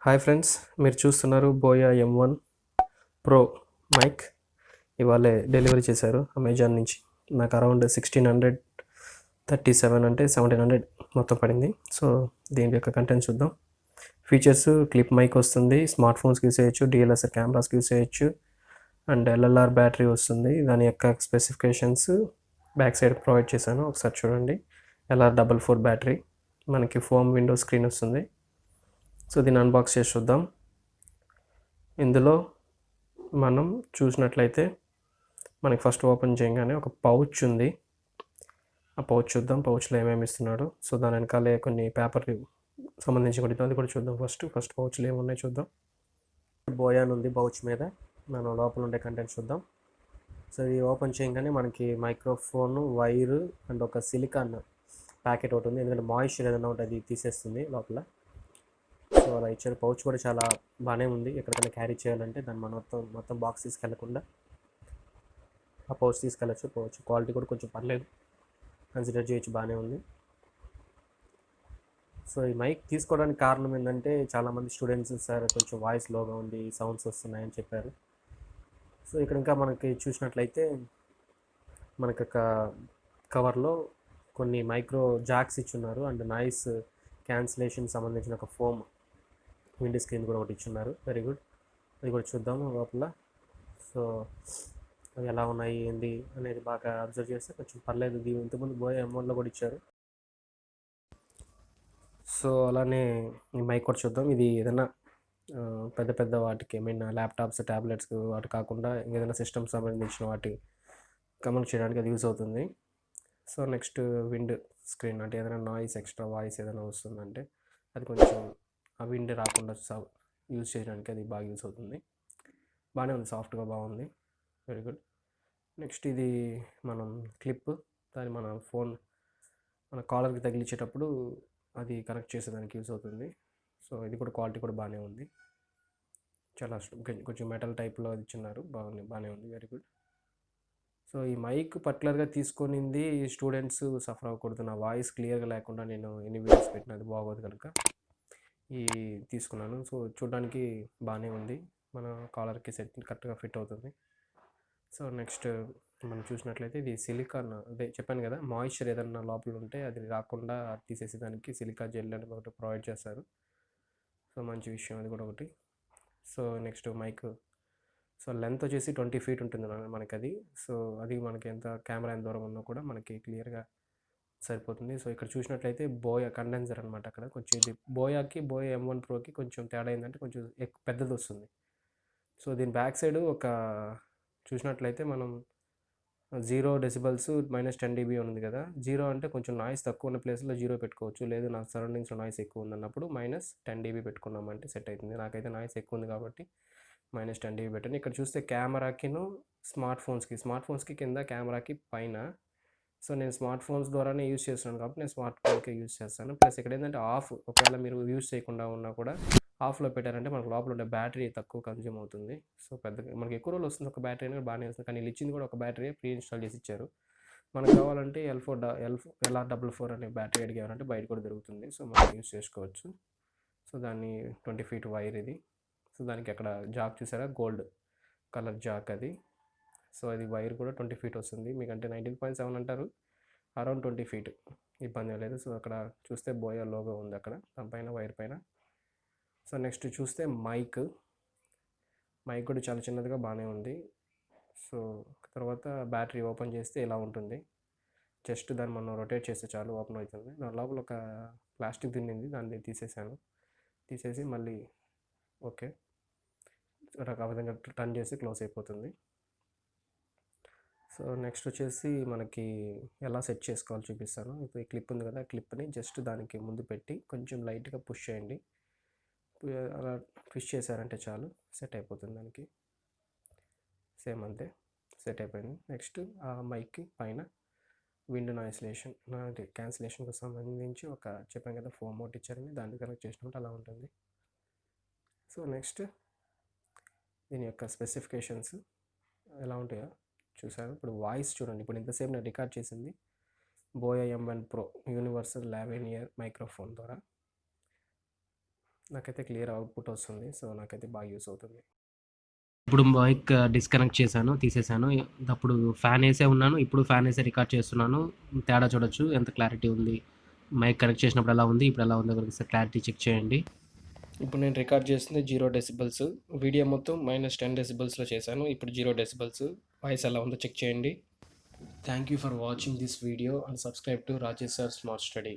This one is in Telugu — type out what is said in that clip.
హాయ్ ఫ్రెండ్స్, మీరు చూస్తున్నారు బోయా M1 ప్రో మైక్. ఇవాళే డెలివరీ చేశారు అమెజాన్ నుంచి. నాకు అరౌండ్ 1637 అంటే 1700 మొత్తం పడింది. సో దీని యొక్క కంటెంట్ చూద్దాం. ఫీచర్స్: క్లిప్ మైక్ వస్తుంది, స్మార్ట్ ఫోన్స్కి యూస్ చేయొచ్చు, DLSR కెమెరాస్కి యూస్ చేయొచ్చు, అండ్ LLR బ్యాటరీ వస్తుంది. దాని యొక్క స్పెసిఫికేషన్స్ బ్యాక్ సైడ్ ప్రొవైడ్ చేశాను, ఒకసారి చూడండి. LR44 బ్యాటరీ, మనకి ఫోమ్ విండో స్క్రీన్ వస్తుంది. సో దీన్ని అన్బాక్స్ చేసి చూద్దాం. ఇందులో మనం చూసినట్లయితే మనకి ఫస్ట్ ఓపెన్ చేయగానే ఒక పౌచ్ ఉంది. ఆ పౌచ్ చూద్దాం, పౌచ్లో ఏమేమి ఇస్తున్నాడు. సో దాని వెనకాలే కొన్ని పేపర్ సంబంధించి కూడా అది కూడా చూద్దాం. ఫస్ట్ పౌచ్లో ఏమున్నాయి చూద్దాం. బోయాన్ ఉంది పౌచ్ మీద. మనం లోపల ఉండే కంటెంట్ చూద్దాం. సో ఇది ఓపెన్ చేయగానే మనకి మైక్రోఫోన్, వైరు అండ్ ఒక సిలికాన్ ప్యాకెట్ ఒకటి ఉంది. ఎందుకంటే మాయిశ్చర్ ఏదైనా ఉంటే అది తీసేస్తుంది లోపల. సో అలా ఇచ్చారు. పౌచ్ కూడా చాలా బాగానే ఉంది. ఎక్కడికైనా క్యారీ చేయాలంటే దాన్ని మనం మొత్తం బాక్స్ తీసుకెళ్లకుండా ఆ పౌచ్ తీసుకెళ్ళచ్చు. పౌచ్ క్వాలిటీ కూడా కొంచెం పర్లేదు, కన్సిడర్ చేయొచ్చు, బాగానే ఉంది. సో ఈ మైక్ తీసుకోవడానికి కారణం ఏంటంటే చాలామంది స్టూడెంట్స్ సార్ కొంచెం వాయిస్ లోగా ఉంది, సౌండ్స్ వస్తున్నాయని చెప్పారు. సో ఇక్కడ ఇంకా మనకి చూసినట్లయితే మనకి ఒక కవర్లో కొన్ని మైక్రో జాక్స్ ఇచ్చున్నారు అండ్ నాయిస్ క్యాన్సిలేషన్ సంబంధించిన ఒక ఫోమ్ విండో స్క్రీన్ కూడా ఒకటి ఇచ్చున్నారు. Very good. అది కూడా చూద్దాము లోపల. సో అవి ఎలా ఉన్నాయి ఏంది అనేది బాగా అబ్జర్వ్ చేస్తే కొంచెం పర్లేదు. దీని ఇంతకుముందు బోయా M1లో కూడా ఇచ్చారు. సో అలానే ఈ మైక్ కూడా చూద్దాం. ఇది ఏదైనా పెద్ద పెద్ద వాటికి, ల్యాప్టాప్స్, ట్యాబ్లెట్స్ వాటి కాకుండా ఏదైనా సిస్టమ్ సంబంధించిన వాటి కమ్యూనికేట్ చేయడానికి అది యూజ్ అవుతుంది. సో నెక్స్ట్ విండ్ స్క్రీన్, అంటే ఏదైనా నాయిస్, ఎక్స్ట్రా వాయిస్ ఏదైనా వస్తుందంటే అది కొంచెం ఆ విండ్ రాకుండా యూజ్ చేయడానికి అది బాగా యూజ్ అవుతుంది. బాగానే ఉంది, సాఫ్ట్గా బాగుంది. Very good. నెక్స్ట్ ఇది మనం క్లిప్, దాన్ని మన ఫోన్ మన కాలర్కి తగిలించేటప్పుడు అది కనెక్ట్ చేసేదానికి యూజ్ అవుతుంది. సో ఇది కూడా క్వాలిటీ కూడా బాగానే ఉంది. చాలా కొంచెం మెటల్ టైప్లో అది ఇచ్చినారు, బాగానే ఉంది. Very good. సో ఈ మైక్ పర్టికులర్గా తీసుకొనింది స్టూడెంట్స్ సఫర్ అవ్వకూడదు, నా వాయిస్ క్లియర్గా లేకుండా నేను ఎన్ని వీడియోస్ పెట్టినది బాగోదు కనుక ఈ తీసుకున్నాను. సో చూడడానికి బాగానే ఉంది, మన కాలర్కి కరెక్ట్గా ఫిట్ అవుతుంది. సో నెక్స్ట్ మనం చూసినట్లయితే ఇది సిలికాన్, అదే చెప్పాను కదా, మాయిశ్చర్ ఏదన్నా లోపల ఉంటే అది రాకుండా తీసేసి దానికి సిలికా జెల్ అని ఒకటి ప్రొవైడ్ చేస్తారు. సో మంచి విషయం అది కూడా ఒకటి. So next mike, so length వచ్చేసి 20 feet ఉంటుంది మనకి అది. సో అది మనకి కెమెరా ఎంత దూరం ఉన్నా కూడా మనకి క్లియర్గా సరిపోతుంది. సో ఇక్కడ చూసినట్లయితే బోయా కండెన్సర్ అనమాట. అక్కడ కొంచెం ఇది బోయా M1 ప్రోకి కొంచెం తేడా ఏంటంటే కొంచెం పెద్దది వస్తుంది. సో దీని బ్యాక్ సైడ్ ఒక చూసినట్లయితే మనం 0 decibels -10 dB ఉంది కదా. 0 అంటే కొంచెం నాయిస్ తక్కువ ఉన్న ప్లేస్లో 0 పెట్టుకోవచ్చు, లేదు నా సరౌండింగ్స్లో నాయిస్ ఎక్కువ ఉందన్నప్పుడు -10 dB పెట్టుకున్నామంటే సెట్ అవుతుంది. నాకైతే నాయిస్ ఎక్కువ ఉంది కాబట్టి -10 dB పెట్టండి. ఇక్కడ చూస్తే కెమెరాకిను స్మార్ట్ ఫోన్స్కి కింద, కెమెరాకి పైన. సో నేను స్మార్ట్ ఫోన్స్ ద్వారానే యూజ్ చేస్తున్నాను కాబట్టి నేను స్మార్ట్ ఫోన్కే యూజ్ చేస్తాను. ప్లస్ ఇక్కడ ఏంటంటే ఆఫ్, ఒకవేళ మీరు యూజ్ చేయకుండా ఉన్నా కూడా ఆఫ్లో పెట్టారంటే మనకు లోపల ఉండే బ్యాటరీ తక్కువ కన్జ్యూమ్ అవుతుంది. సో పెద్దగా మనకి ఎక్కువ రోజులు వస్తుంది ఒక బ్యాటరీ అనేది, బాగానే వస్తుంది. కానీ వీళ్ళు ఇచ్చింది కూడా ఒక బ్యాటరీ ప్రీ ఇన్స్టాల్ చేసి ఇచ్చారు. మనకు కావాలంటే LR44 అనే బ్యాటరీ అడిగారంటే బయట కూడా దొరుకుతుంది. సో మనం యూజ్ చేసుకోవచ్చు. సో దాన్ని 20 feet వైర్ ఇది. సో దానికి అక్కడ జాక్ చూసారా, గోల్డ్ కలర్ జాక్ అది. సో అది వైర్ కూడా 20 feet వస్తుంది. మీకంటే 19.7 అంటారు, అరౌండ్ 20 feet, ఇబ్బంది లేదు. సో అక్కడ చూస్తే బోయా లోగో ఉంది అక్కడ దానిపైన, వైర్ పైన. సో నెక్స్ట్ చూస్తే మైక్ కూడా చాలా చిన్నదిగా బాగానే ఉంది. సో తర్వాత బ్యాటరీ ఓపెన్ చేస్తే ఇలా ఉంటుంది. జస్ట్ దాన్ని మనం రొటేట్ చేస్తే చాలు ఓపెన్ అవుతుంది. దాని లోపల ఒక ప్లాస్టిక్ తిన్నింది, దాన్ని తీసేసి మళ్ళీ ఓకే ఆ విధంగా టర్న్ చేసి క్లోజ్ అయిపోతుంది. సో నెక్స్ట్ వచ్చేసి మనకి ఎలా సెట్ చేసుకోవాలో చూపిస్తాను. ఇప్పుడు ఈ క్లిప్ ఉంది కదా, క్లిప్ని జస్ట్ దానికి ముందు పెట్టి కొంచెం లైట్గా పుష్ చేయండి. అలా పుష్ చేశారంటే చాలు, సెట్ అయిపోతుంది. దానికి సేమ్ అంతే, సెట్ అయిపోయింది. నెక్స్ట్ ఆ మైక్కి పైన విండ్ క్యాన్సిలేషన్కి సంబంధించి ఒక చెప్పాను కదా ఫోమ్ ఒకటి ఇచ్చారని, దాన్ని కనెక్ట్ చేసినట్టు అలా ఉంటుంది. సో నెక్స్ట్ దీని యొక్క స్పెసిఫికేషన్స్ ఎలా ఉంటాయో చూసారు. ఇప్పుడు వాయిస్ చూడండి. ఇప్పుడు ఇంతసేపు నేను రికార్డ్ చేసింది బోయా M1 ప్రో యూనివర్సల్ లావెనియర్ మైక్రోఫోన్ ద్వారా. నాకైతే క్లియర్ అవుట్పుట్ వస్తుంది. సో నాకైతే బాగా యూస్ అవుతుంది. ఇప్పుడు మైక్ డిస్కనెక్ట్ చేశాను, తీసేశాను. అప్పుడు ఫ్యాన్ వేసే ఉన్నాను, ఇప్పుడు ఫ్యాన్ వేసే రికార్డ్ చేస్తున్నాను. తేడా చూడొచ్చు ఎంత క్లారిటీ ఉంది. మైక్ కనెక్ట్ చేసినప్పుడు ఎలా ఉంది, ఇప్పుడు ఎలా ఉందో ఒకసారి క్లారిటీ చెక్ చేయండి. ఇప్పుడు నేను రికార్డ్ చేస్తుంది 0 డెసిబల్స్. వీడియో మొత్తం -10 డెసిబల్స్లో చేశాను. ఇప్పుడు 0 డెసిబల్స్. వాయిస్ ఎలా ఉందో చెక్ చేయండి. Thank you for watching this video and subscribe to Rajesh sir smart study.